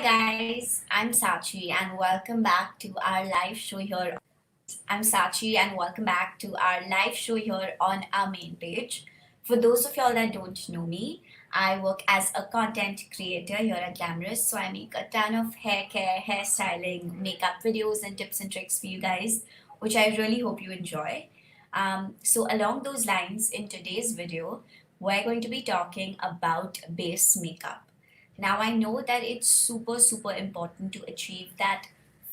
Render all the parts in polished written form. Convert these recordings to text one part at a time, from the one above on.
guys, I'm Saachi and welcome back to our live show here. I'm Saachi and welcome back to our live show here on our main page. For those of y'all that don't know me, I work as a content creator here at Glamrs, so I make a ton of hair care, hairstyling, makeup videos, and tips and tricks for you guys, which I really hope you enjoy. So, along those lines, in today's video, we're going to be talking about base makeup. Now, I know that it's super important to achieve that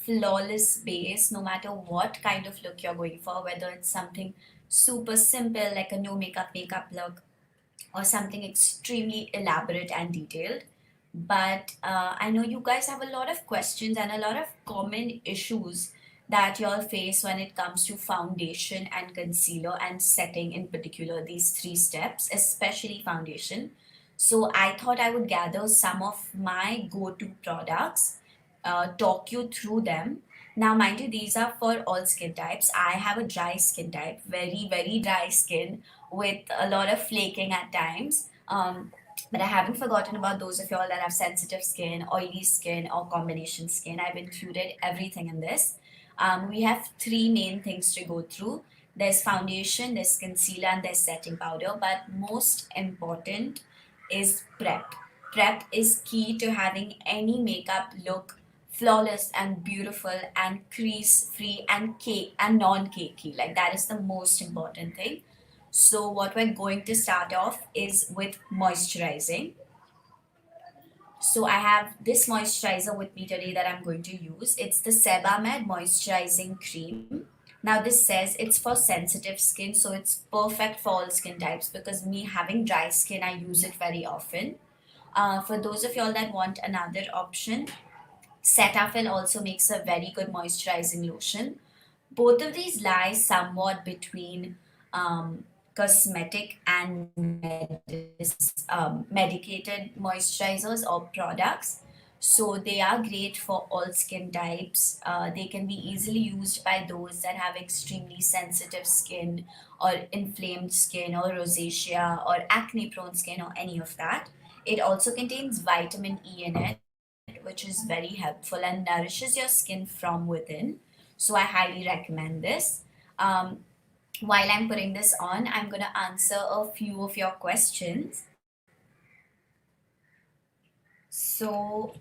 flawless base no matter what kind of look you're going for, whether it's something super simple like a no makeup look or something extremely elaborate and detailed. But I know you guys have a lot of questions and a lot of common issues that y'all face when it comes to foundation and concealer and setting in particular, these three steps, especially foundation. So I thought I would gather some of my go-to products, talk you through them. Now, mind you, these are for all skin types. I have a dry skin type, very dry skin with a lot of flaking at times. But I haven't forgotten about those of y'all that have sensitive skin, oily skin, or combination skin. I've included everything in this. We have three main things to go through. There's foundation, there's concealer, and there's setting powder. But most important is prep. Prep is key to having any makeup look flawless and beautiful and crease free and cake and non-cakey. Like that is the most important thing. So what we're going to start off is with moisturizing. So I have this moisturizer with me today that I'm going to use. It's the Sebamed Moisturizing Cream. Now this says it's for sensitive skin, so it's perfect for all skin types because me having dry skin, I use it very often. For those of y'all that want another option, Cetaphil also makes a very good moisturizing lotion. Both of these lie somewhat between cosmetic and medicated moisturizers or products. So they are great for all skin types. They can be easily used by those that have extremely sensitive skin or inflamed skin or rosacea or acne prone skin or any of that. It also contains vitamin E in it, which is very helpful and nourishes your skin from within. So I highly recommend this. Um, while I'm putting this on, I'm going to answer a few of your questions. So,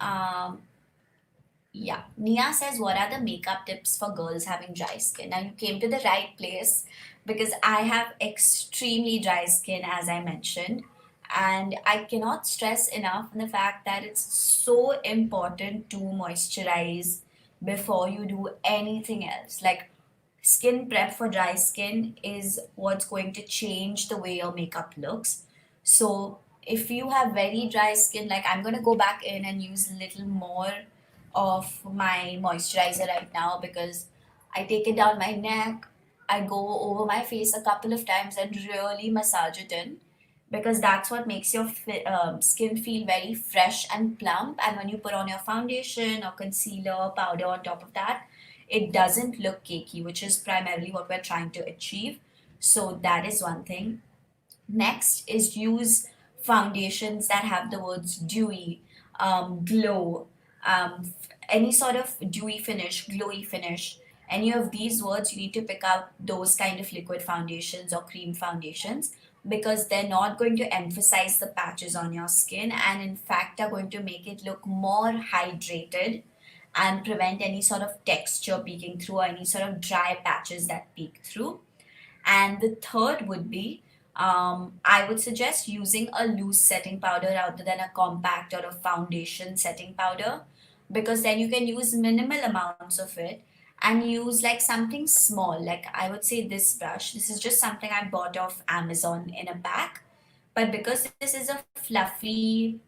yeah, Nia says, what are the makeup tips for girls having dry skin? Now, you came to the right place because I have extremely dry skin, as I mentioned. And I cannot stress enough on the fact that it's so important to moisturize before you do anything else. Like, skin prep for dry skin is what's going to change the way your makeup looks. So if you have very dry skin, like I'm gonna go back in and use a little more of my moisturizer right now because I take it down my neck, I go over my face a couple of times and really massage it in because that's what makes your skin feel very fresh and plump. And when you put on your foundation or concealer or powder on top of that, it doesn't look cakey, which is primarily what we're trying to achieve. So that is one thing. Next is use foundations that have the words dewy, glow, any sort of dewy finish, glowy finish. Any of these words, you need to pick out those kind of liquid foundations or cream foundations because they're not going to emphasize the patches on your skin and, in fact, are going to make it look more hydrated and prevent any sort of texture peeking through or any sort of dry patches that peek through. And the third would be I would suggest using a loose setting powder rather than a compact or a foundation setting powder because then you can use minimal amounts of it and use like something small. Like I would say this brush. This is just something I bought off Amazon in a pack. But because this is a fluffy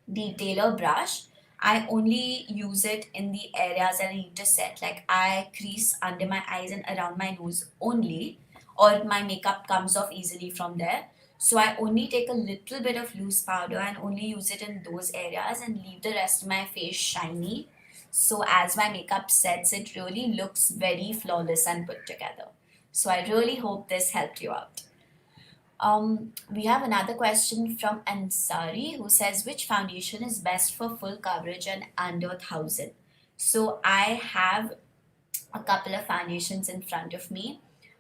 detailer brush, I only use it in the areas that I need to set. Like I crease under my eyes and around my nose only, or my makeup comes off easily from there. So I only take a little bit of loose powder and only use it in those areas and leave the rest of my face shiny. So as my makeup sets, it really looks very flawless and put together. So I really hope this helped you out. We have another question from Ansari who says, which foundation is best for full coverage and under 1000? So I have a couple of foundations in front of me.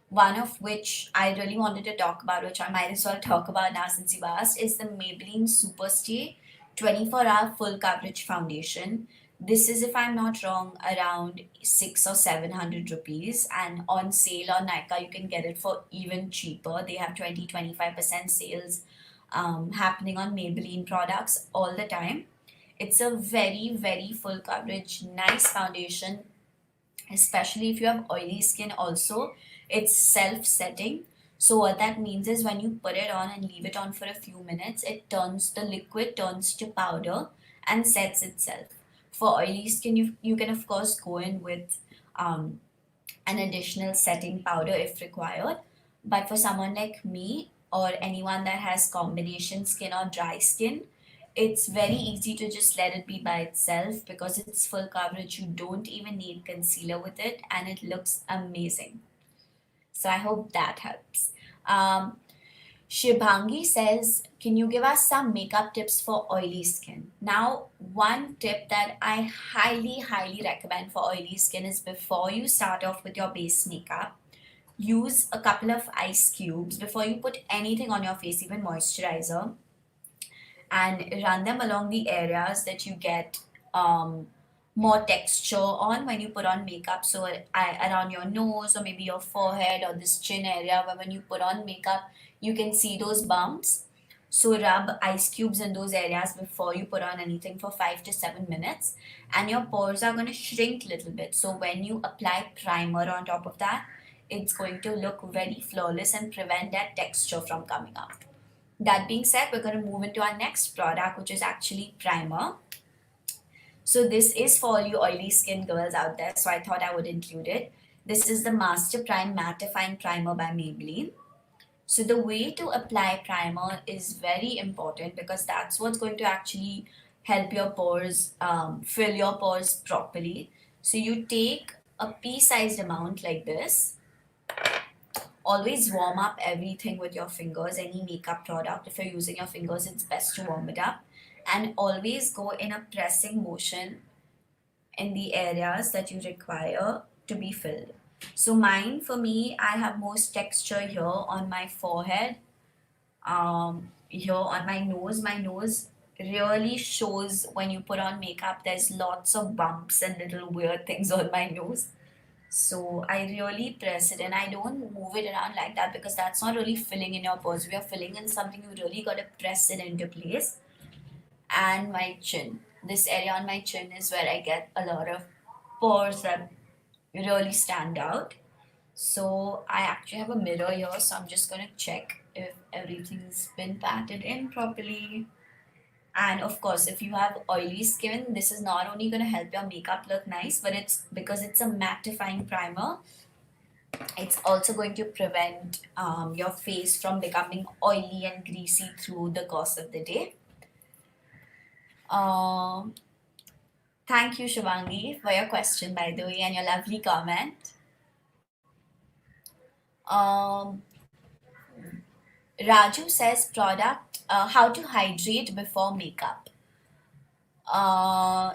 One of which I really wanted to talk about, which I might as well talk about now since you've asked, is the Maybelline Superstay 24-hour full coverage foundation. This is, if I'm not wrong, around 600 or 700 rupees, and on sale on Nykaa you can get it for even cheaper. They have 20-25% sales happening on Maybelline products all the time. It's a very, very full coverage, nice foundation, especially if you have oily skin also. It's self-setting. So what that means is when you put it on and leave it on for a few minutes, the liquid turns to powder and sets itself. For oily skin, you can of course go in with an additional setting powder if required. But for someone like me or anyone that has combination skin or dry skin, it's very easy to just let it be by itself because it's full coverage. You don't even need concealer with it, and it looks amazing. So I hope that helps. Um, Shibhangi says, can you give us some makeup tips for oily skin? Now, one tip that I highly, highly recommend for oily skin is before you start off with your base makeup, use a couple of ice cubes before you put anything on your face, even moisturizer, and run them along the areas that you get more texture on when you put on makeup. So around your nose or maybe your forehead or this chin area where when you put on makeup, you can see those bumps. So rub ice cubes in those areas before you put on anything for 5 to 7 minutes, and your pores are going to shrink a little bit. So when you apply primer on top of that, it's going to look very flawless and prevent that texture from coming out. That being said, we're going to move into our next product, which is actually primer. So this is for all you oily skin girls out there, so I thought I would include it. This is the Master Prime Mattifying Primer by Maybelline. So the way to apply primer is very important because that's what's going to actually help your pores, fill your pores properly. So you take a pea-sized amount like this. Always warm up everything with your fingers, any makeup product. If you're using your fingers, it's best to warm it up. And always go in a pressing motion in the areas that you require to be filled. So mine, for me, I have most texture here on my forehead, here on my nose. My nose really shows when you put on makeup. There's lots of bumps and little weird things on my nose. So I really press it, and I don't move it around like that because that's not really filling in your pores. We are filling in something, you really got to press it into place. And my chin. This area on my chin is where I get a lot of pores that really stand out. So I actually have a mirror here, so I'm just gonna check if everything's been patted in properly. And of course, if you have oily skin, this is not only going to help your makeup look nice, but it's because it's a mattifying primer, it's also going to prevent your face from becoming oily and greasy through the course of the day. Um, Thank you, Shivangi, for your question, by the way, and your lovely comment. Um, Raju says how to hydrate before makeup.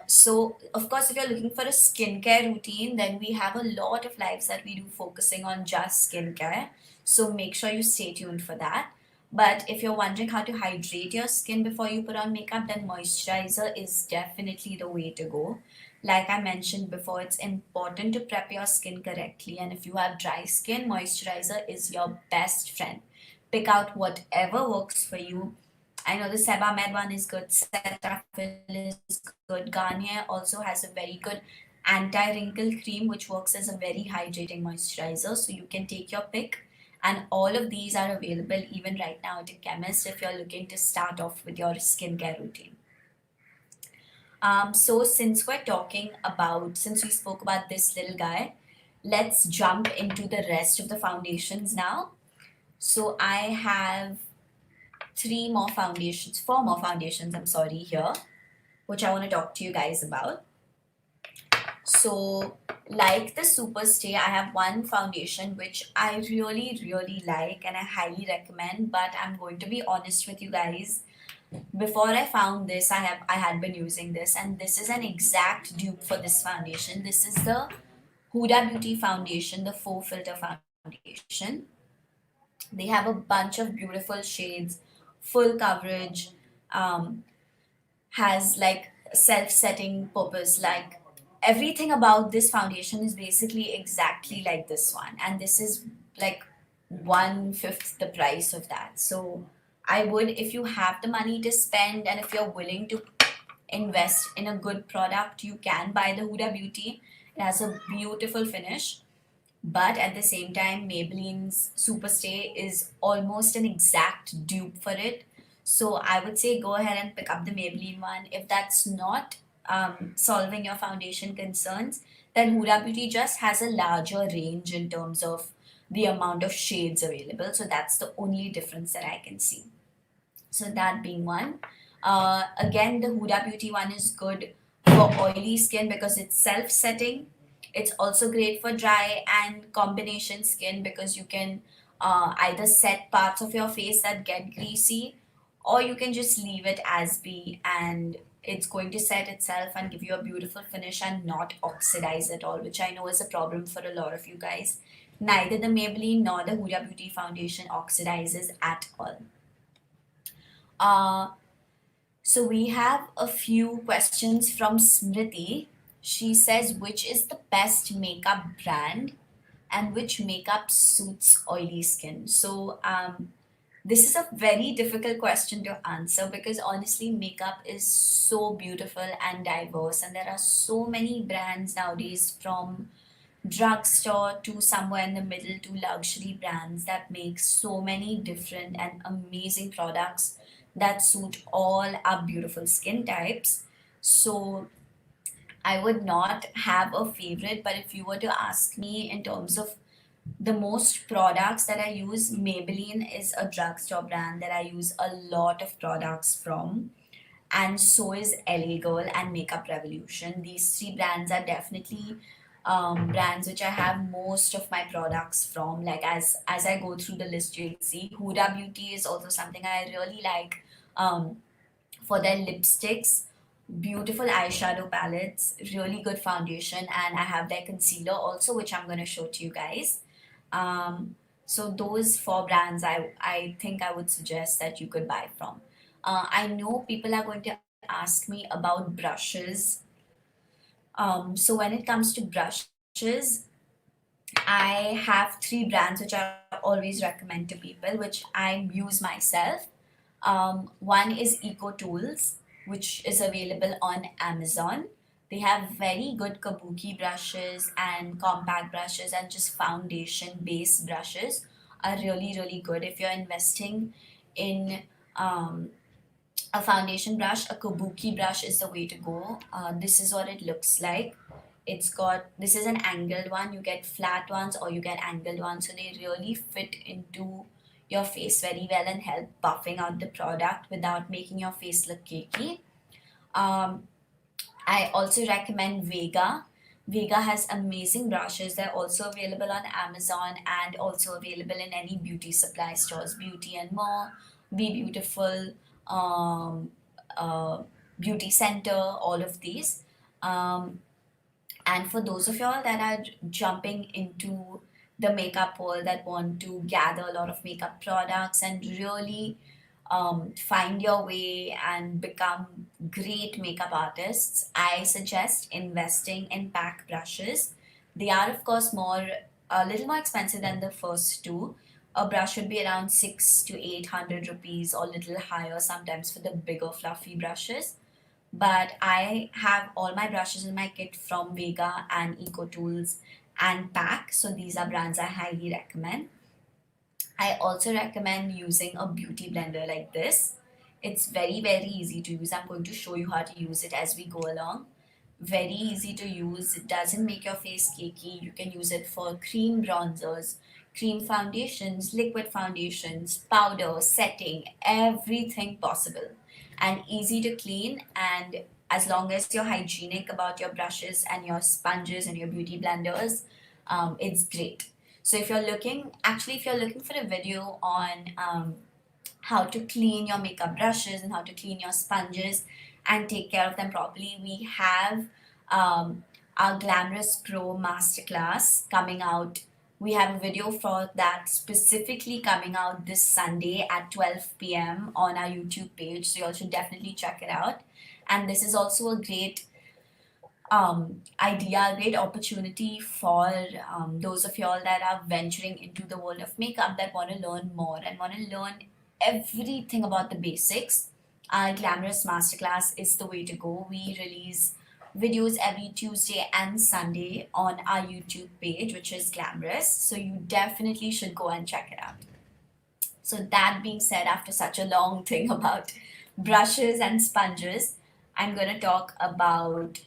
So of course, if you're looking for a skincare routine, then we have a lot of lives that we do focusing on just skincare. So make sure you stay tuned for that. But if you're wondering how to hydrate your skin before you put on makeup, then moisturizer is definitely the way to go. Like I mentioned before, it's important to prep your skin correctly. And if you have dry skin, moisturizer is your best friend. Pick out whatever works for you. I know the Sebamed one is good, Cetaphil is good. Garnier also has a very good anti-wrinkle cream which works as a very hydrating moisturizer. So you can take your pick. And all of these are available even right now at a chemist if you're looking to start off with your skincare routine. So since we spoke about this little guy, let's jump into the rest of the foundations now. So I have four more foundations, I'm sorry, here, which I want to talk to you guys about. So Like the Superstay, I have one foundation which I really, really like and I highly recommend. But I'm going to be honest with you guys. Before I found this, I had been using this, and this is an exact dupe for this foundation. This is the Huda Beauty foundation, the faux filter foundation. They have a bunch of beautiful shades, full coverage, um, has like self-setting purpose. Like everything about this foundation is basically exactly like this one, and this is like one fifth the price of that. So I would, if you have the money to spend and if you're willing to invest in a good product, you can buy the Huda Beauty. It has a beautiful finish, but at the same time, Maybelline's Superstay is almost an exact dupe for it. So I would say go ahead and pick up the Maybelline one. If that's not solving your foundation concerns, then Huda Beauty just has a larger range in terms of the amount of shades available. So that's the only difference that I can see. So that being one. Again, the Huda Beauty one is good for oily skin because it's self-setting. It's also great for dry and combination skin because you can either set parts of your face that get greasy, or you can just leave it as be, and it's going to set itself and give you a beautiful finish and not oxidize at all, which I know is a problem for a lot of you guys. Neither the Maybelline nor the Huda Beauty foundation oxidizes at all. Uh, so we have a few questions from Smriti. She says, which is the best makeup brand and which makeup suits oily skin? So this is a very difficult question to answer because honestly, makeup is so beautiful and diverse, and there are so many brands nowadays, from drugstore to somewhere in the middle to luxury brands, that make so many different and amazing products that suit all our beautiful skin types. So I would not have a favorite, but if you were to ask me in terms of the most products that I use, Maybelline is a drugstore brand that I use a lot of products from, and so is LA Girl and Makeup Revolution. These three brands are definitely brands which I have most of my products from. Like as I go through the list, you'll see Huda Beauty is also something I really like for their lipsticks, beautiful eyeshadow palettes, really good foundation, and I have their concealer also, which I'm going to show to you guys. So those four brands I think I would suggest that you could buy from. I know people are going to ask me about brushes. So when it comes to brushes, I have three brands which I always recommend to people, which I use myself. One is Eco Tools, which is available on Amazon. They have very good kabuki brushes and compact brushes, and just foundation based brushes are really, really good. If you're investing in um, a foundation brush, a kabuki brush is the way to go. This is what it looks like. It's got, this is an angled one. You get flat ones or you get angled ones, so they really fit into your face very well and help buffing out the product without making your face look cakey. Um, I also recommend Vega. Vega has amazing brushes. They're also available on Amazon and also available in any beauty supply stores, Beauty and More, Be Beautiful, um, uh, Beauty Center, all of these. Um, and for those of y'all that are jumping into the makeup world, that want to gather a lot of makeup products and really find your way and become great makeup artists, I suggest investing in pack brushes. They are, of course, a little more expensive than the first two. A brush would be around 600 to 800 rupees, or a little higher sometimes for the bigger fluffy brushes. But I have all my brushes in my kit from Vega and Eco Tools and Pack. So these are brands I highly recommend. I also recommend using a beauty blender like this. It's very, very easy to use. I'm going to show you how to use it as we go along. Very easy to use. It doesn't make your face cakey. You can use it for cream bronzers, cream foundations, liquid foundations, powder, setting, everything possible. And easy to clean, and as long as you're hygienic about your brushes and your sponges and your beauty blenders, it's great. So if you're looking for a video on how to clean your makeup brushes and how to clean your sponges and take care of them properly, we have our Glamrs Pro Masterclass coming out. We have a video for that specifically coming out this Sunday at 12 p.m. on our YouTube page, so you all should definitely check it out. And this is also a great idea, great opportunity for those of y'all that are venturing into the world of makeup, that want to learn more and want to learn everything about the basics. Our Glamorous Masterclass is the way to go. We release videos every Tuesday and Sunday on our YouTube page, which is Glamorous. So you definitely should go and check it out. So that being said, after such a long thing about brushes and sponges, I'm going to talk about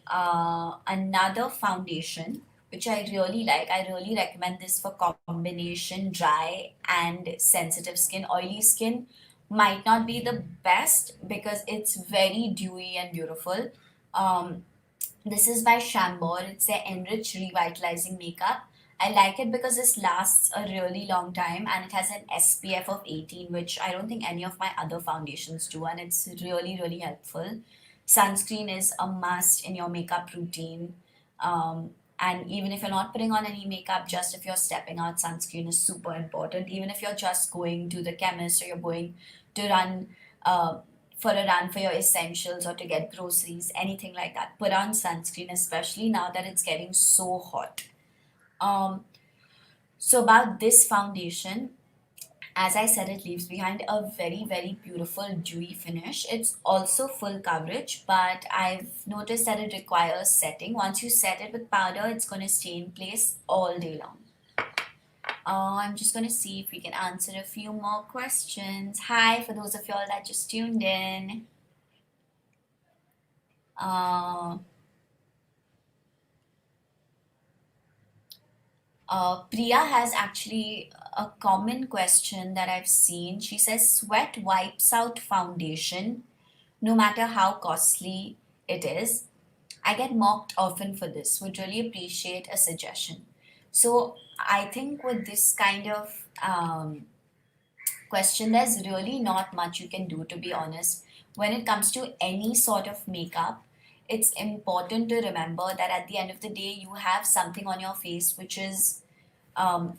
another foundation which I really like. I really recommend this for combination dry and sensitive skin. Oily skin might not be the best because it's very dewy and beautiful. Um, this is by Chambord. It's their Enrich Revitalizing Makeup. I like it because this lasts a really long time and it has an SPF of 18, which I don't think any of my other foundations do, and it's really, really helpful. Sunscreen is a must in your makeup routine. And even if you're not putting on any makeup, just if you're stepping out, sunscreen is super important. Even if you're just going to the chemist or you're going to run uh, for a run for your essentials or to get groceries, anything like that, put on sunscreen, especially now that it's getting so hot. Um, so about this foundation, as I said, it leaves behind a very, very beautiful dewy finish. It's also full coverage, but I've noticed that it requires setting. Once you set it with powder, it's going to stay in place all day long. I'm just going to see if we can answer a few more questions. Hi, for those of y'all that just tuned in. Uh, Priya has actually a common question that I've seen. She says, sweat wipes out foundation no matter how costly it is. I get mocked often for this. Would really appreciate a suggestion. So I think with this kind of question, there's really not much you can do, to be honest. When it comes to any sort of makeup, it's important to remember that at the end of the day, you have something on your face which is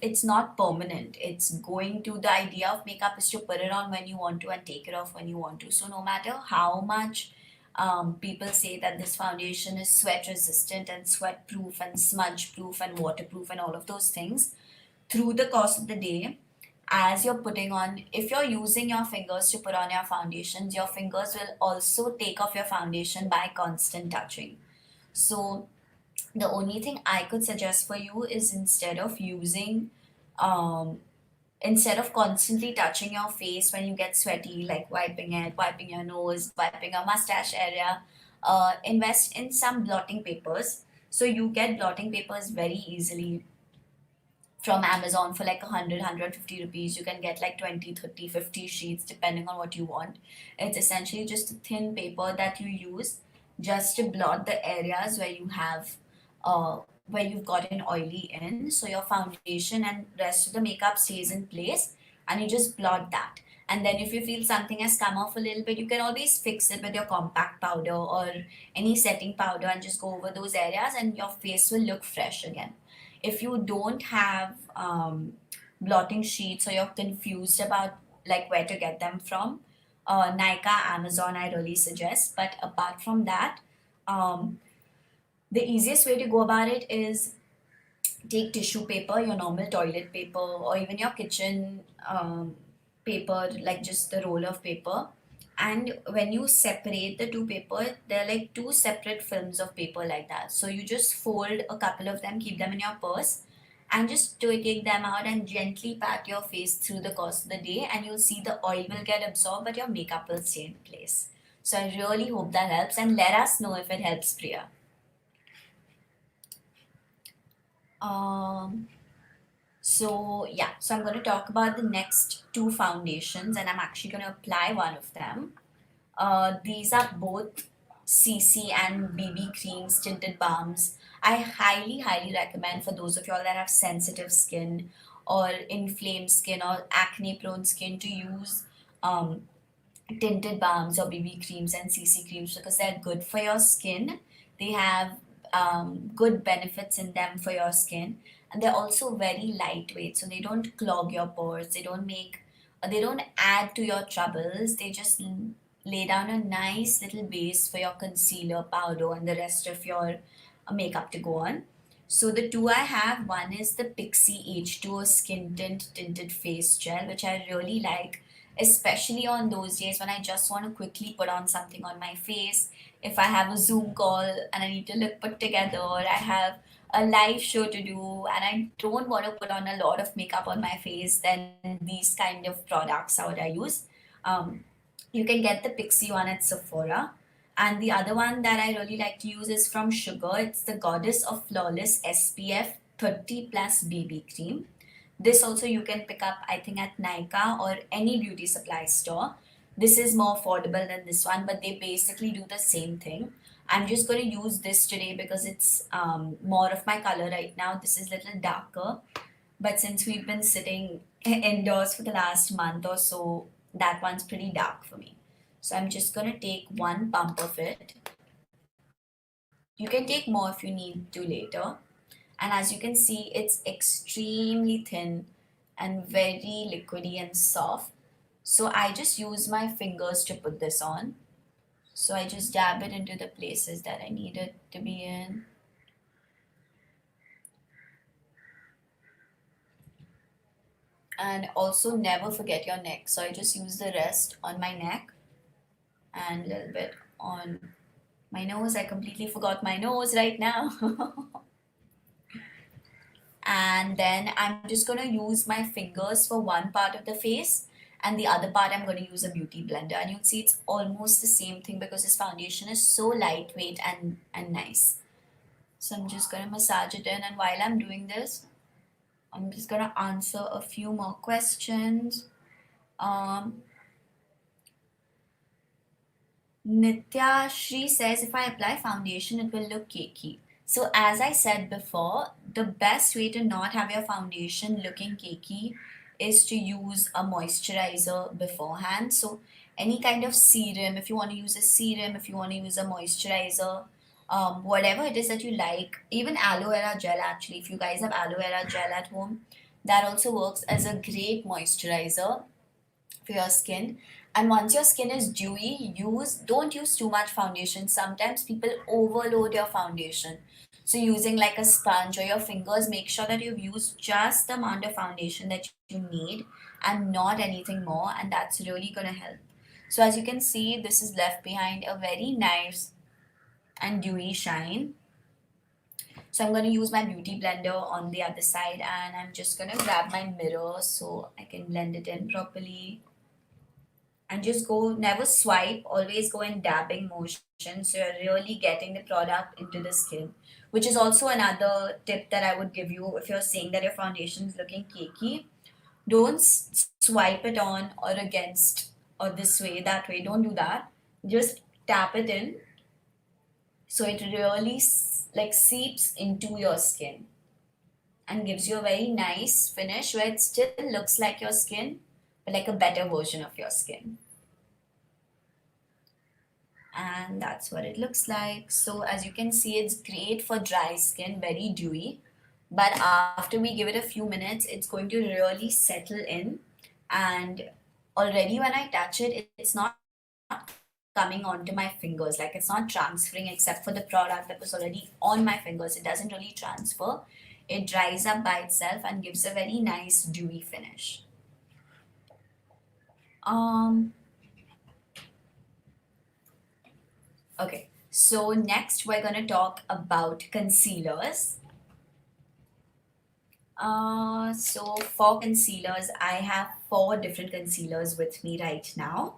it's not permanent. It's going to, the idea of makeup is to put it on when you want to and take it off when you want to. So no matter how much people say that this foundation is sweat resistant and sweat proof and smudge proof and waterproof and all of those things, through the course of the day, as you're putting on, if you're using your fingers to put on your foundations, your fingers will also take off your foundation by constant touching. So the only thing I could suggest for you is um, instead of constantly touching your face when you get sweaty, like wiping it, wiping your nose, wiping your mustache area, invest in some blotting papers. So you get blotting papers very easily from Amazon for like 150 rupees. You can get like 20, 30, 50 sheets depending on what you want. It's essentially just a thin paper that you use just to blot the areas where you have where you've gotten oily in. So your foundation and rest of the makeup stays in place and you just blot that. And then if you feel something has come off a little bit, you can always fix it with your compact powder or any setting powder and just go over those areas and your face will look fresh again. If you don't have blotting sheets or you're confused about like where to get them from, Nika, Amazon, I really suggest. But apart from that, um, the easiest way to go about it is take tissue paper, your normal toilet paper, or even your kitchen paper, like just the roll of paper. And when you separate the two paper, they're like two separate films of paper like that. So you just fold a couple of them, keep them in your purse, and just take them out and gently pat your face through the course of the day, and you'll see the oil will get absorbed, but your makeup will stay in place. So I really hope that helps, and let us know if it helps, Priya. Um, so yeah, so I'm going to talk about the next two foundations, and I'm actually going to apply one of them. These are both CC and BB creams, tinted balms. I highly recommend for those of y'all that have sensitive skin or inflamed skin or acne prone skin to use um, tinted balms or BB creams and CC creams because they're good for your skin. They have good benefits in them for your skin, and they're also very lightweight, so they don't clog your pores. They don't add to your troubles. They just lay down a nice little base for your concealer, powder, and the rest of your makeup to go on. So the two I have, one is the Pixie H2O Skin Tint Tinted Face Gel, which I really like, especially on those days when I just want to quickly put on something on my face. If I have a Zoom call and I need to look put together, or I have a live show to do and I don't want to put on a lot of makeup on my face, then these kind of products are what I use. Um, you can get the Pixie one at Sephora. And the other one that I really like to use is from Sugar. It's the Goddess of Flawless SPF 30 plus BB cream. This also you can pick up, I think, at Nykaa or any beauty supply store. This is more affordable than this one, but they basically do the same thing. I'm just going to use this today because it's more of my color right now. This is a little darker, but since we've been sitting indoors for the last month or so, that one's pretty dark for me. So I'm just going to take one pump of it. You can take more if you need to later. And as you can see, it's extremely thin and very liquidy and soft. So I just use my fingers to put this on. So I just dab it into the places that I need it to be in. And also never forget your neck. So I just use the rest on my neck and a little bit on my nose. I completely forgot my nose right now. And then I'm just going to use my fingers for one part of the face, and the other part I'm going to use a beauty blender, and you'll see it's almost the same thing because this foundation is so lightweight and nice. So I'm just going to massage it in, and while I'm doing this, I'm just going to answer a few more questions. um, Nitya Shri says, if I apply foundation, it will look cakey. So, as I said before, the best way to not have your foundation looking cakey is to use a moisturizer beforehand. So, any kind of serum, if you want to use a serum, if you want to use a moisturizer, whatever it is that you like, even aloe vera gel, actually, if you guys have aloe vera gel at home, that also works as a great moisturizer for your skin. And once your skin is dewy, don't use too much foundation. Sometimes people overload your foundation. So using like a sponge or your fingers, make sure that you've used just the amount of foundation that you need and not anything more, and that's really gonna help. So as you can see, this is left behind a very nice and dewy shine. So I'm going to use my beauty blender on the other side, and I'm just going to grab my mirror so I can blend it in properly. And just go, never swipe, always go in dabbing motion, so you're really getting the product into the skin, which is also another tip that I would give you. If you're saying that your foundation is looking cakey, don't swipe it on or against or this way, that way, don't do that. Just tap it in so it really like seeps into your skin and gives you a very nice finish where it still looks like your skin, but like a better version of your skin. And that's what it looks like. So as you can see, it's great for dry skin, very dewy, but after we give it a few minutes, it's going to really settle in. And already when I touch it, it's not coming onto my fingers, like it's not transferring, except for the product that was already on my fingers. It doesn't really transfer. It dries up by itself and gives a very nice dewy finish. um Okay, so next we're going to talk about concealers. So for concealers, I have four different concealers with me right now.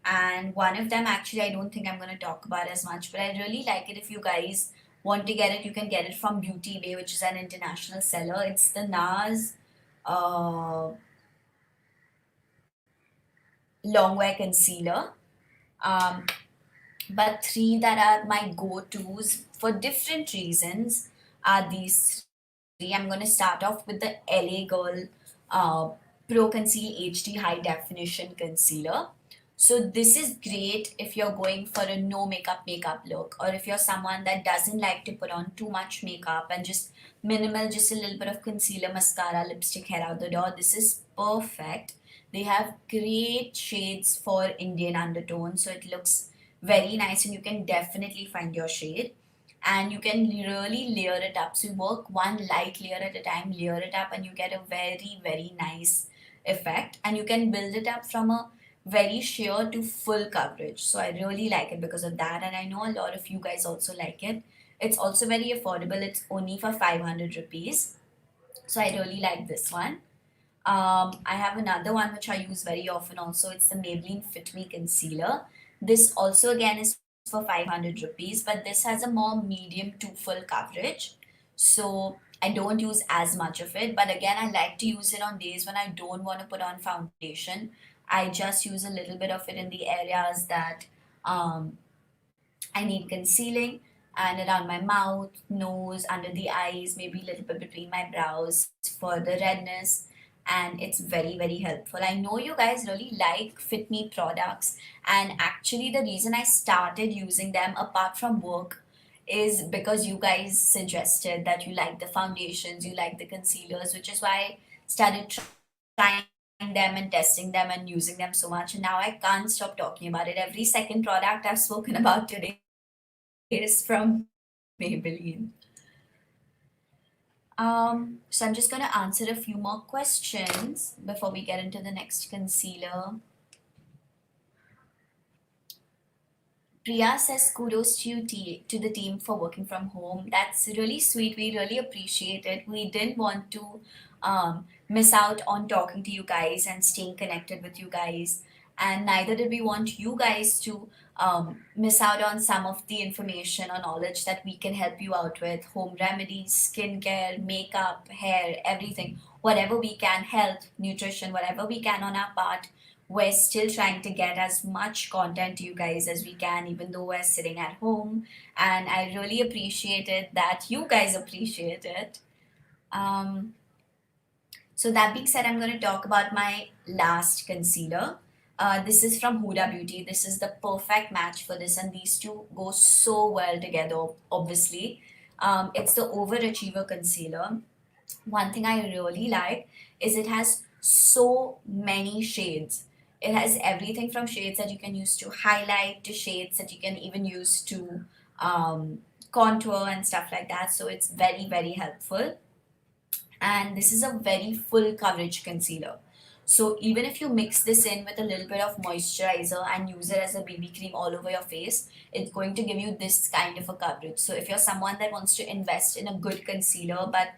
And one of them, actually, I don't think I'm going to talk about as much, but I really like it. If you guys want to get it, you can get it from Beauty Bay, which is an international seller. It's the NARS uh, Longwear Concealer. Um, but three that are my go-tos for different reasons are these three. I'm going to start off with the LA Girl uh, Pro Conceal HD High Definition Concealer. So this is great if you're going for a no makeup look, or if you're someone that doesn't like to put on too much makeup and just minimal, just a little bit of concealer, mascara, lipstick, hair out the door. This is perfect. They have great shades for Indian undertones, so it looks very nice and you can definitely find your shade. And you can really layer it up. So you work one light layer at a time, layer it up, and you get a very, very nice effect. And you can build it up from a very sheer to full coverage. So I really like it because of that. And I know a lot of you guys also like it. It's also very affordable. It's only for 500 rupees. So I really like this one. I have another one which I use very often also. It's the Maybelline Fit Me Concealer. This also again is for 500 rupees, but this has a more medium to full coverage. So I don't use as much of it, but again, I like to use it on days when I don't want to put on foundation. I just use a little bit of it in the areas that um, I need concealing, and around my mouth, nose, under the eyes, maybe a little bit between my brows for the redness. And it's very, very helpful. I know you guys really like Fit Me products, and actually, the reason I started using them apart from work is because you guys suggested that you like the foundations, you like the concealers, which is why I started trying them and testing them and using them so much. And now I can't stop talking about it. Every second product I've spoken about today is from Maybelline. So I'm just going to answer a few more questions before we get into the next concealer. Priya says kudos to you to the team for working from home. That's really sweet. We really appreciate it. We didn't want to miss out on talking to you guys and staying connected with you guys. And neither did we want you guys to miss out on some of the information or knowledge that we can help you out with: home remedies, skincare, makeup, hair, everything. Whatever we can, health, nutrition, whatever we can on our part, we're still trying to get as much content to you guys as we can, even though we're sitting at home. And I really appreciate it that you guys appreciate it. Um, so that being said, I'm going to talk about my last concealer. This is from Huda Beauty. This is the perfect match for this, and these two go so well together, obviously. It's the Overachiever Concealer. One thing I really like is it has so many shades. It has everything from shades that you can use to highlight to shades that you can even use to contour and stuff like that. So it's very, very helpful. And this is a very full coverage concealer. So even if you mix this in with a little bit of moisturizer and use it as a BB cream all over your face, it's going to give you this kind of a coverage. So if you're someone that wants to invest in a good concealer but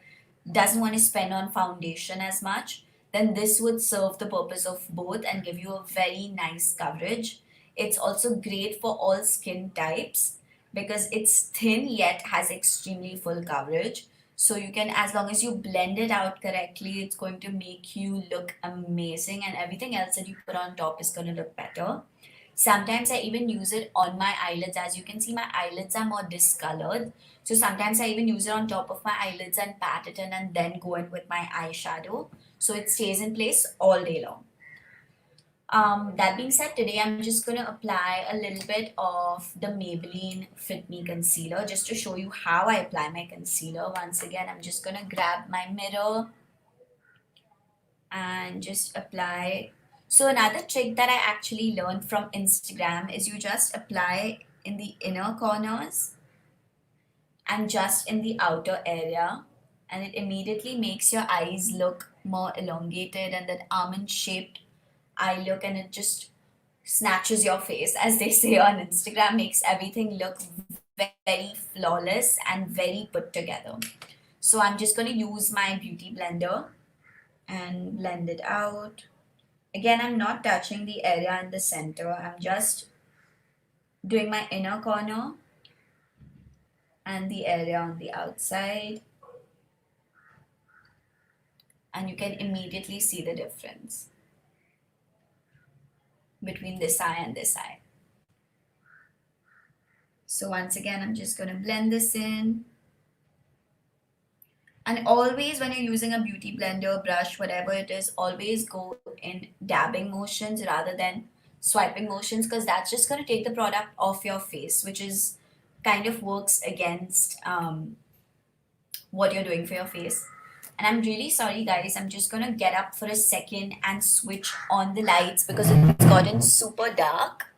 doesn't want to spend on foundation as much, then this would serve the purpose of both and give you a very nice coverage. It's also great for all skin types because it's thin yet has extremely full coverage. So you can, as long as you blend it out correctly, it's going to make you look amazing, and everything else that you put on top is going to look better. Sometimes I even use it on my eyelids. As you can see, my eyelids are more discolored. So sometimes I even use it on top of my eyelids and pat it in and then go in with my eyeshadow. So it stays in place all day long. That being said, today I'm just going to apply a little bit of the Maybelline Fit Me Concealer just to show you how I apply my concealer. Once again, I'm just going to grab my mirror and just apply. So another trick that I actually learned from Instagram is you just apply in the inner corners and just in the outer area, and it immediately makes your eyes look more elongated and that almond shaped eye look, and it just snatches your face, as they say on Instagram, makes everything look very flawless and very put together. So I'm just going to use my beauty blender and blend it out. Again, I'm not touching the area in the center. I'm just doing my inner corner and the area on the outside. And you can immediately see the difference between this eye and this eye. So once again, I'm just going to blend this in. And always when you're using a beauty blender, brush, whatever it is, always go in dabbing motions rather than swiping motions, because that's just going to take the product off your face, which is kind of works against what you're doing for your face. And I'm really sorry, guys. I'm just going to get up for a second and switch on the lights because it's gotten super dark.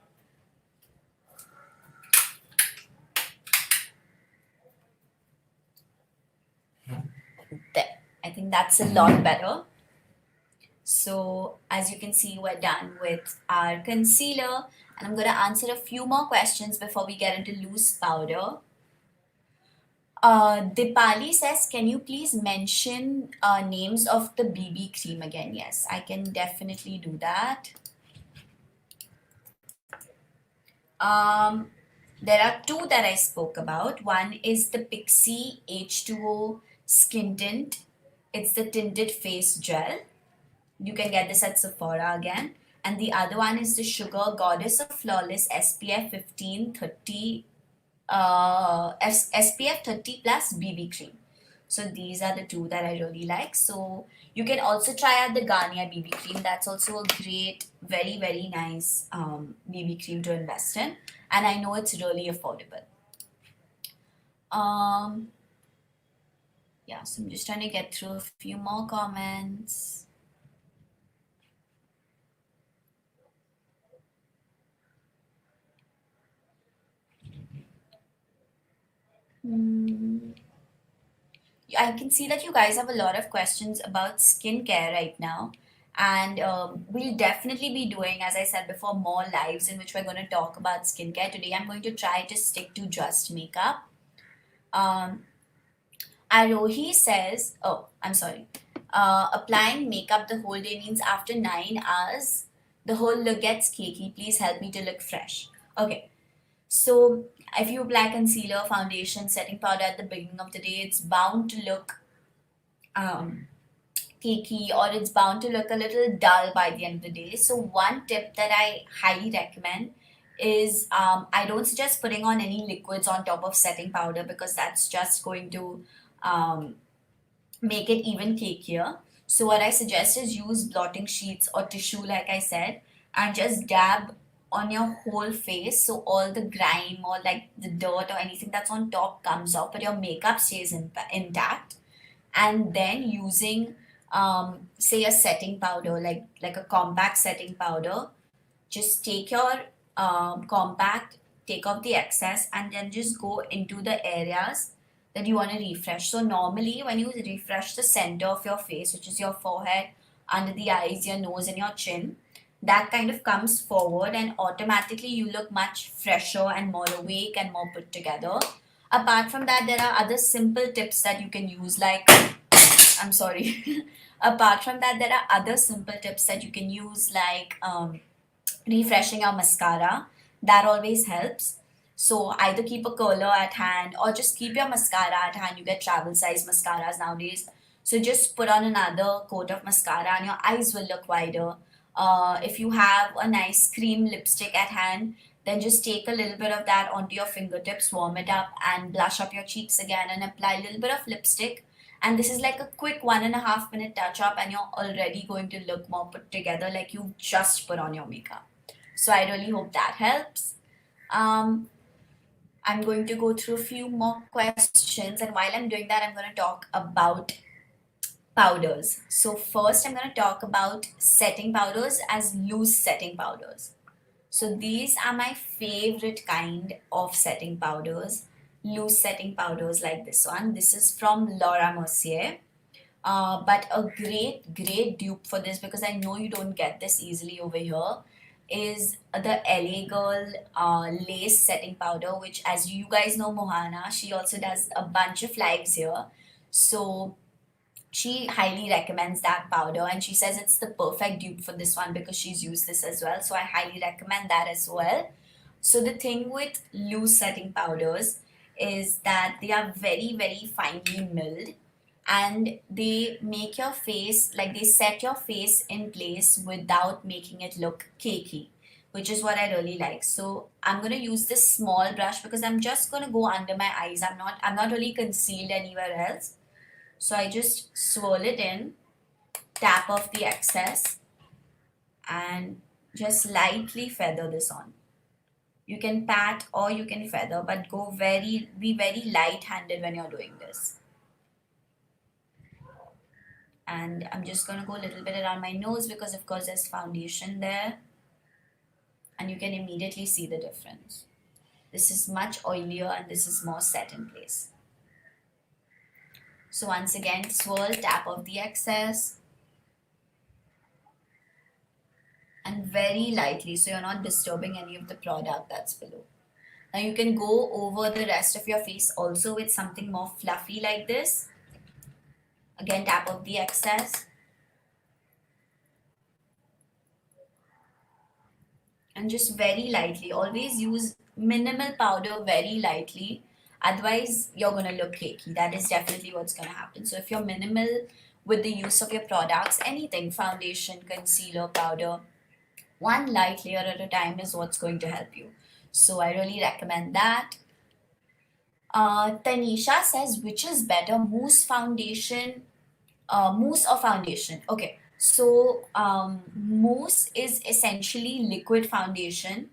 There. I think that's a lot better. So as you can see, we're done with our concealer, and I'm going to answer a few more questions before we get into loose powder. Dipali says, can you please mention names of the BB cream again? Yes, I can definitely do that. There are two that I spoke about. One is the Pixie H2O Skin Tint. It's the tinted face gel. You can get this at Sephora again. And the other one is the Sugar Goddess of Flawless SPF 1530 SPF 30 plus BB cream. So these are the two that I really like. So you can also try out the Garnier BB cream. That's also a great, very, very nice BB cream to invest in. And I know it's really affordable. Yeah, so I'm just trying to get through a few more comments. I can see that you guys have a lot of questions about skincare right now. And we'll definitely be doing, as I said before, more lives in which we're going to talk about skincare. Today, I'm going to try to stick to just makeup. Um, Arohi says, oh, I'm sorry. Applying makeup the whole day means after 9 hours, the whole look gets cakey. Please help me to look fresh. Okay. So if you apply concealer, foundation, setting powder at the beginning of the day, it's bound to look um, cakey, or it's bound to look a little dull by the end of the day. So one tip that I highly recommend is I don't suggest putting on any liquids on top of setting powder because that's just going to um, make it even cakier. So what I suggest is use blotting sheets or tissue, like I said, and just dab on your whole face so all the grime or like the dirt or anything that's on top comes off, but your makeup stays intact. And then using say a setting powder, like a compact setting powder, just take your compact, take off the excess, and then just go into the areas that you want to refresh. So normally when you refresh the center of your face, which is your forehead, under the eyes, your nose, and your chin, that kind of comes forward and automatically you look much fresher and more awake and more put together. Apart from that, there are other simple tips that you can use, like, I'm sorry. Apart from that, there are other simple tips that you can use, like refreshing your mascara. That always helps. So either keep a curler at hand or just keep your mascara at hand. You get travel size mascaras nowadays. So just put on another coat of mascara and your eyes will look wider. If you have a nice cream lipstick at hand, then just take a little bit of that onto your fingertips, warm it up, and blush up your cheeks again and apply a little bit of lipstick. And this is like a quick 1.5 minute touch up, and you're already going to look more put together, like you just put on your makeup. So I really hope that helps. Um, I'm going to go through a few more questions, and while I'm doing that, I'm going to talk about powders. So first, I'm going to talk about setting powders as loose setting powders. So these are my favorite kind of setting powders, loose setting powders like this one. This is from Laura Mercier. But a great dupe for this, because I know you don't get this easily over here, is the LA Girl lace setting powder, which, as you guys know, Mohana, she also does a bunch of lives here. So she highly recommends that powder, and she says it's the perfect dupe for this one because she's used this as well. So I highly recommend that as well. So the thing with loose setting powders is that they are very finely milled, and they make your face, like they set your face in place without making it look cakey. which is what I really like. So I'm gonna use this small brush because I'm just gonna go under my eyes. I'm not really concealed anywhere else. So I just swirl it in, tap off the excess, and just lightly feather this on. You can pat or you can feather, but be very light-handed when you're doing this. And I'm just gonna go a little bit around my nose because of course there's foundation there, and you can immediately see the difference. This is much oilier and this is more set in place. So once again, swirl, tap off the excess, and very lightly so you're not disturbing any of the product that's below. Now you can go over the rest of your face also with something more fluffy like this. Again, tap off the excess. And just very lightly, always use minimal powder very lightly. Otherwise, you're going to look cakey. That is definitely what's going to happen. So if you're minimal with the use of your products, anything, foundation, concealer, powder, one light layer at a time is what's going to help you. So I really recommend that. Tanisha says, which is better, mousse or foundation? Okay, so mousse is essentially liquid foundation,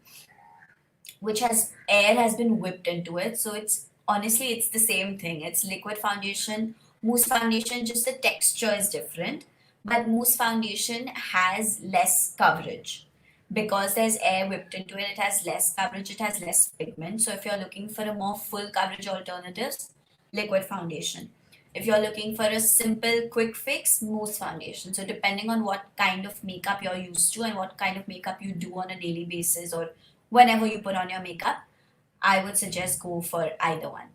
which has air has been whipped into it. So it's honestly it's the same thing. It's liquid foundation, mousse foundation, just the texture is different. But mousse foundation has less coverage because there's air whipped into it. It has less coverage, it has less pigment. So if you're looking for a more full coverage alternatives, liquid foundation. If you're looking for a simple quick fix, mousse foundation. So depending on what kind of makeup you're used to and what kind of makeup you do on a daily basis or whenever you put on your makeup, I would suggest go for either one.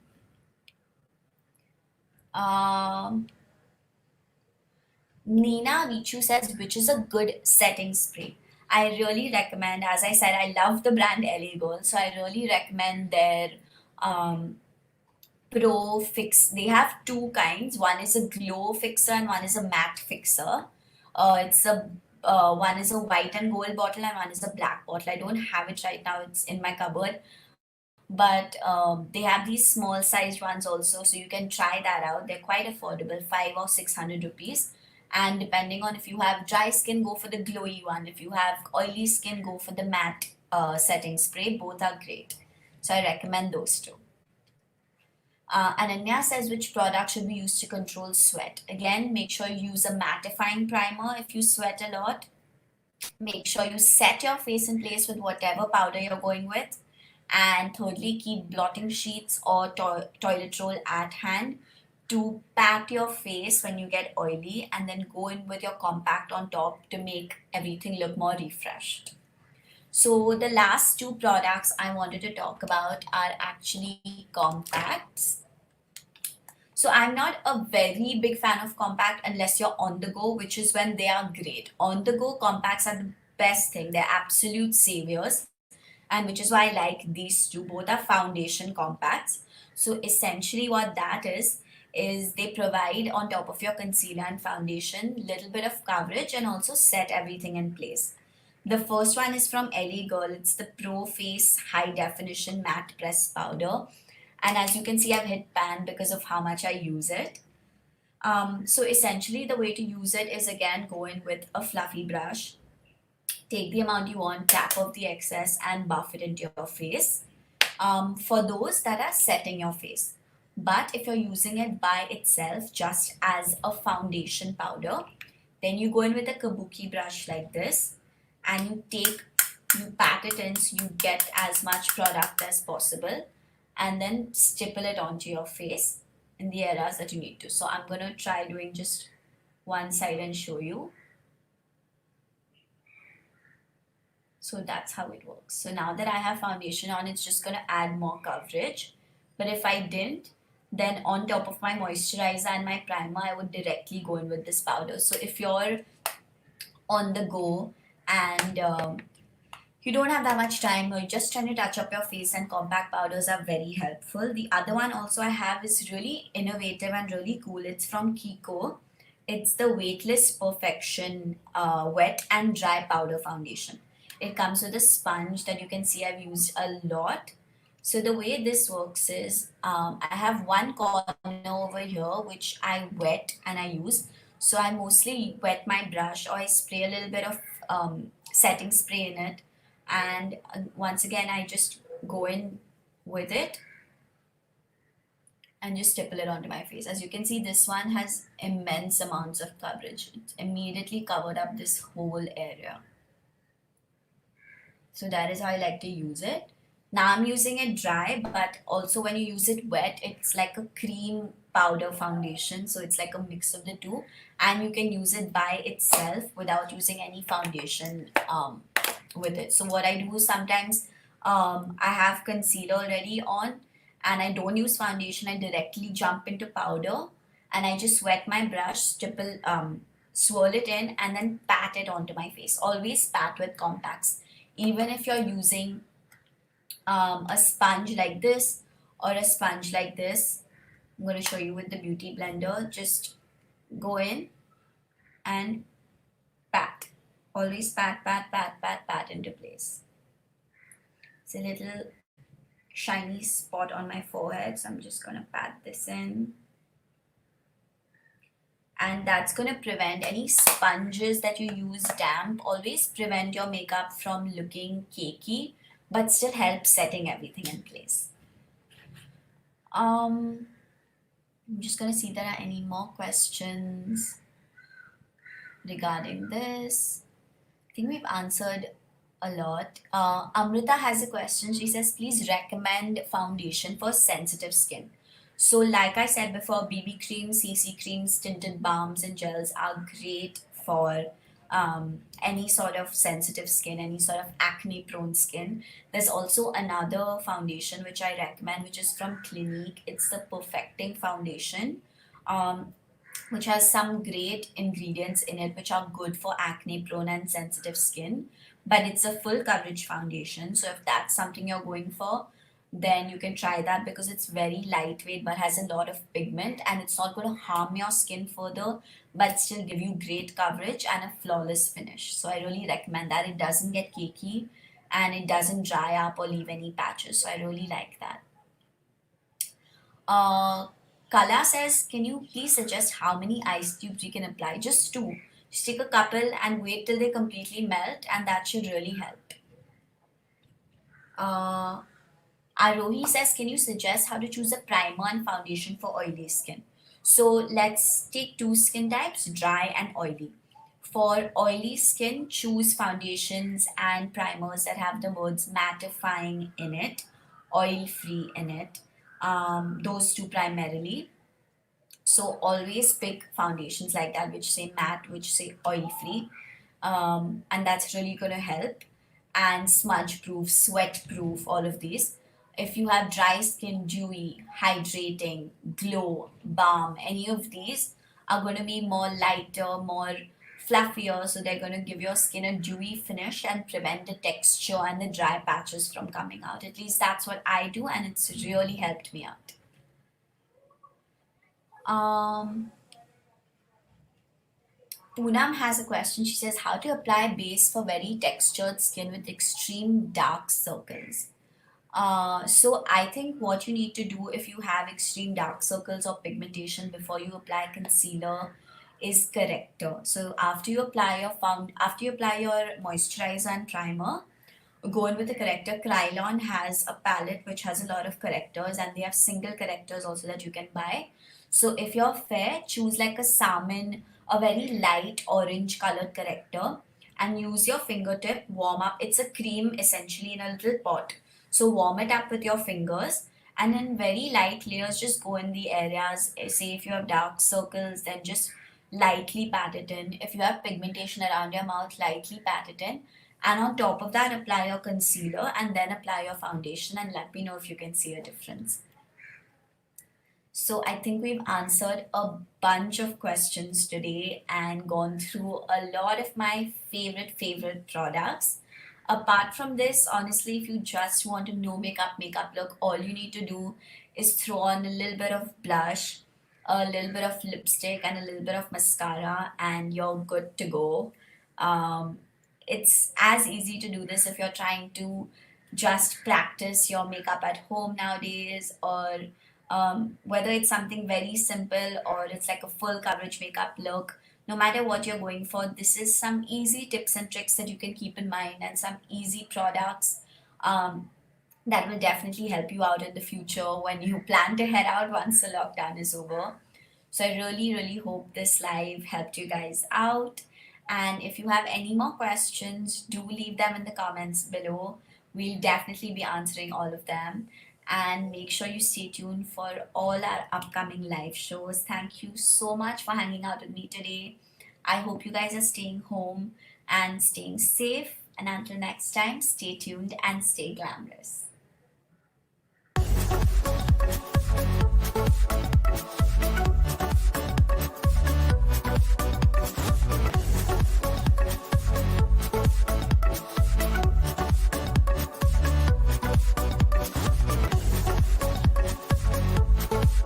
Nina Vichu says, which is a good setting spray? I really recommend, as I said, I love the brand LA Girl, so I really recommend their um, Pro Fix. They have two kinds. One is a glow fixer and one is a matte fixer. It's a One is a white and gold bottle and one is a black bottle. I don't have it right now. It's in my cupboard, but they have these small sized ones also, so you can try that out. They're quite affordable, 5 or 600 rupees. And depending on if you have dry skin, go for the glowy one. If you have oily skin, go for the matte setting spray. Both are great, so I recommend those two. Ananya says, which product should be used to control sweat? Again, make sure you use a mattifying primer if you sweat a lot. Make sure you set your face in place with whatever powder you're going with. And thirdly, keep blotting sheets or toilet roll at hand to pat your face when you get oily, and then go in with your compact on top to make everything look more refreshed. So the last two products I wanted to talk about are actually compacts. So I'm not a very big fan of compact unless you're on the go, which is when they are great. On the go compacts are the best thing. They're absolute saviors, and which is why I like these two. Both are foundation compacts. So essentially what that is they provide on top of your concealer and foundation little bit of coverage and also set everything in place. The first one is from LA Girl. It's the Pro Face High Definition Matte Press Powder. And as you can see, I've hit pan because of how much I use it. So essentially the way to use it is, again, go in with a fluffy brush, take the amount you want, tap off the excess and buff it into your face. For those that are setting your face. But if you're using it by itself just as a foundation powder, then you go in with a kabuki brush like this and you pat it in so you get as much product as possible, and then stipple it onto your face in the areas that you need to. So I'm going to try doing just one side and show you. So that's how it works. So now that I have foundation on, it's just going to add more coverage. But if I didn't, then on top of my moisturizer and my primer, I would directly go in with this powder. So if you're on the go and you don't have that much time or you're just trying to touch up your face, and compact powders are very helpful. The other one also I have is really innovative and really cool. It's from Kiko. It's the Weightless Perfection Wet and Dry Powder Foundation. It comes with a sponge that you can see I've used a lot. So the way this works is I have one corner over here which I wet and I use. So I mostly wet my brush or I spray a little bit of setting spray in it. And once again, I just go in with it and just stipple it onto my face. As you can see, this one has immense amounts of coverage. It's immediately covered up this whole area. So that is how I like to use it. Now I'm using it dry, but also when you use it wet, it's like a cream powder foundation. So it's like a mix of the two, and you can use it by itself without using any foundation with it. So what I do is sometimes I have concealer already on, and I don't use foundation. I directly jump into powder, and I just wet my brush, stipple, swirl it in, and then pat it onto my face. Always pat with compacts, even if you're using a sponge like this or a sponge like this. I'm going to show you with the beauty blender. Just go in and pat. Always pat, pat, pat, pat, pat into place. It's a little shiny spot on my forehead, so I'm just going to pat this in. And that's going to prevent any sponges that you use damp. Always prevent your makeup from looking cakey, but still help setting everything in place. I'm just going to see if there are any more questions regarding this. I think we've answered a lot. Amrita has a question. She says, please recommend foundation for sensitive skin. So like I said before, BB creams, CC creams, tinted balms and gels are great for any sort of sensitive skin, any sort of acne prone skin. There's also another foundation which I recommend, which is from Clinique. It's the Perfecting Foundation, which has some great ingredients in it which are good for acne prone and sensitive skin. But it's a full coverage foundation. So if that's something you're going for, then you can try that because it's very lightweight but has a lot of pigment, and it's not going to harm your skin further but still give you great coverage and a flawless finish. So I really recommend that. It doesn't get cakey and it doesn't dry up or leave any patches. So I really like that. Kala says, can you please suggest how many ice cubes you can apply? Just two. Just take a couple and wait till they completely melt, and that should really help. Arohi says, can you suggest how to choose a primer and foundation for oily skin? So let's take two skin types, dry and oily. For oily skin, choose foundations and primers that have the words mattifying in it, oil free in it. Those two primarily. So always pick foundations like that which say matte, which say oil free, and that's really going to help. And smudge proof, sweat proof, all of these. If you have dry skin, dewy, hydrating, glow, balm, any of these are going to be more lighter, more fluffier, so they're going to give your skin a dewy finish and prevent the texture and the dry patches from coming out. At least that's what I do, and it's really helped me out. Poonam has a question. She says, how to apply base for very textured skin with extreme dark circles? So I think what you need to do if you have extreme dark circles or pigmentation before you apply concealer is corrector. So after you apply your moisturizer and primer, go in with the corrector. Krylon has a palette which has a lot of correctors, and they have single correctors also that you can buy. So if you're fair, choose like a salmon, a very light orange colored corrector, and use your fingertip, warm up. It's a cream essentially in a little pot. So warm it up with your fingers, and in very light layers, just go in the areas. Say if you have dark circles, then just lightly pat it in. If you have pigmentation around your mouth, lightly pat it in. And on top of that, apply your concealer and then apply your foundation, and let me know if you can see a difference. So I think we've answered a bunch of questions today and gone through a lot of my favorite products. Apart from this, honestly, if you just want a no makeup look, all you need to do is throw on a little bit of blush, a little bit of lipstick, and a little bit of mascara, and you're good to go. Um, It's as easy to do this if you're trying to just practice your makeup at home nowadays, or whether it's something very simple or it's like a full coverage makeup look. No matter what you're going for, this is some easy tips and tricks that you can keep in mind, and some easy products um, that will definitely help you out in the future when you plan to head out once the lockdown is over. So I really, really hope this live helped you guys out. And if you have any more questions, do leave them in the comments below. We'll definitely be answering all of them. And make sure you stay tuned for all our upcoming live shows. Thank you so much for hanging out with me today. I hope you guys are staying home and staying safe. And until next time, stay tuned and stay glamorous.